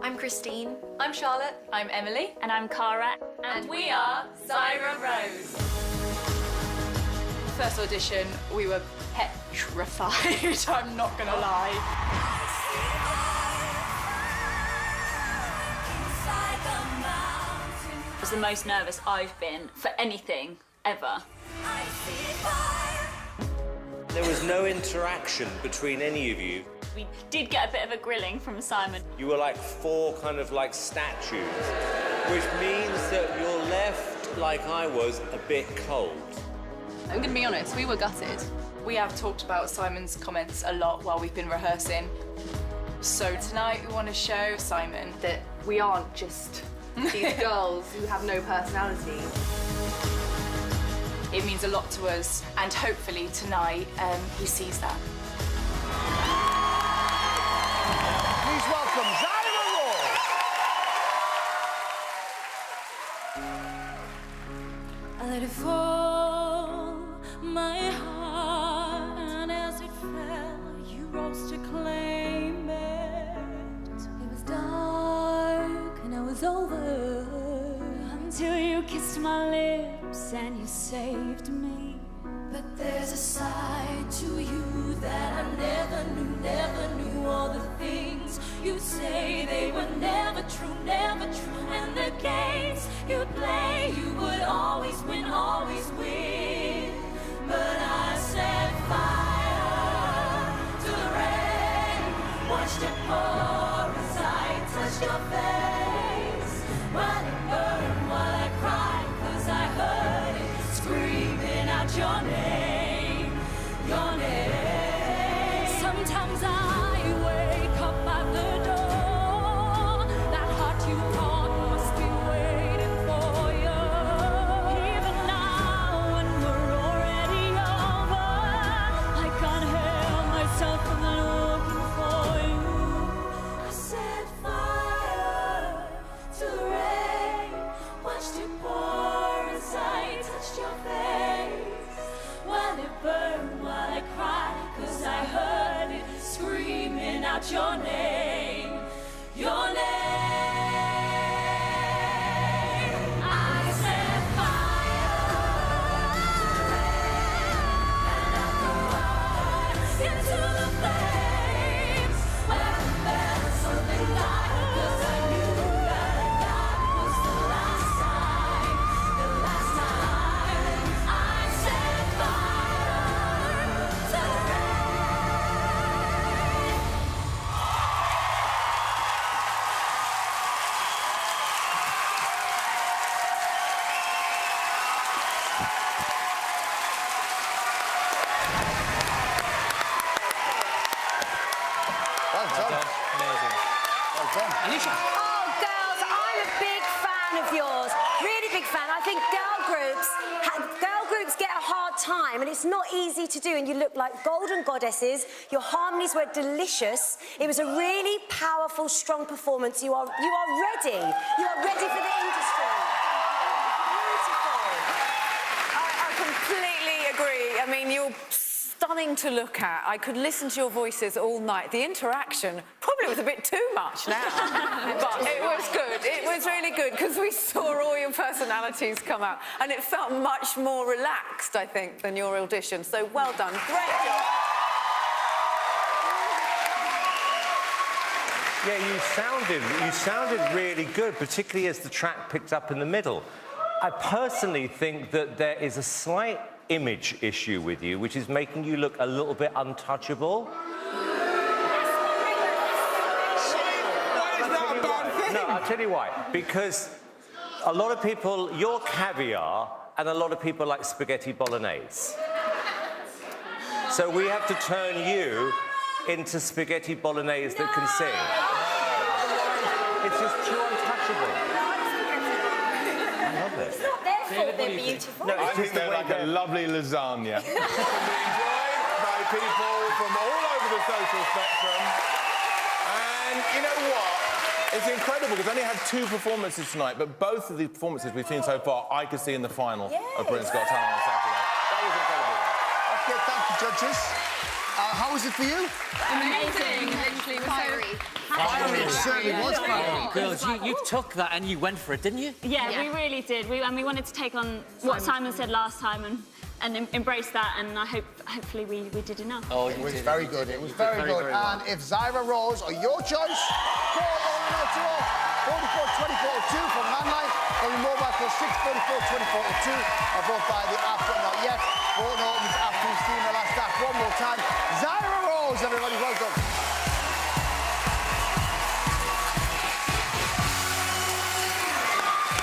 I'm Christine. I'm Charlotte. I'm Emily. And I'm Cara. And we are Zyrah Rose. First audition, we were petrified, I'm not gonna lie. It was the most nervous I've been for anything, ever. There was no interaction between any of you. We did get a bit of a grilling from Simon. You were like four kind of like statues, which means that you're left, like I was, a bit cold. I'm gonna be honest, we were gutted. We have talked about Simon's comments a lot while we've been rehearsing. So tonight we want to show Simon that we aren't just these girls who have no personality. it means a lot to us, and hopefully tonight he sees that. Please welcome Zyrah Rose. I let it fall, my heart, and as it fell, you rose to claim it. It was dark and I was over until you kissed my lips and you saved me. But there's a side to you that I never knew all the things you'd say, they were never true, and the games you'd play, you would always win, but I set fire to the rain, watched it pour as I touched your face, while it burned, while I cried, 'cause I heard it screaming out your name, your name. Sometimes I wake up at the door, that heart you thought must be waiting for you. Even now when we're already over, I can't help myself from looking for you. I set fire to the rain, watched it pour as I touched your face, while it burned, while I cried, 'cause I heard it screaming out your name, your name. I set fire to the rain, and I threw us into the flames, where I felt something like, 'cause I knew that was the last time I set fire to the Well done. Amazing. Well done. Anisha. Oh, girls, I'm a big fan of yours. Really big fan. I think girl groups get a hard time, and it's not easy to do. And you look like golden goddesses. Your harmonies were delicious. It was a really powerful, strong performance. You are ready. You are ready for the industry. I completely agree. I mean, you're stunning to look at. I could listen to your voices all night. The interaction probably was a bit too much now, but it was good. It was really good because we saw all your personalities come out, and it felt much more relaxed, I think, than your audition. So well done. Great job. Yeah, you sounded really good, particularly as the track picked up in the middle. I personally think that there is a slight image issue with you, which is making you look a little bit untouchable. No, I'll tell you why. Because a lot of people, you're caviar, and a lot of people like spaghetti bolognese. So we have to turn you into spaghetti bolognese that can sing. It's just too untouchable. I love it. It's not their fault they're beautiful. No, I think they're like a lovely lasagna. Enjoyed by people from all over the social spectrum. And you know what? It's incredible because I only had 2 performances tonight, but both of the performances we've seen so far, I could see in the final of Britain's Got Talent on Saturday. That was incredible. Okay, thank you, judges. How was it for you? Amazing, literally fiery. Fiery, it certainly was fiery. Girls, you took that and you went for it, didn't you? Yeah, we really did. We wanted to take on what Simon said last time and embrace that, and hopefully we did enough. Oh, it was very good. It was very good. And if Zyrah Rose are your choice, call 020 44 24 2 from landline, or your mobile call 644 24 2, or vote by the app, but not yet. Vote opens after you've seen the last act. One more time. Zyrah Rose, everybody, well done.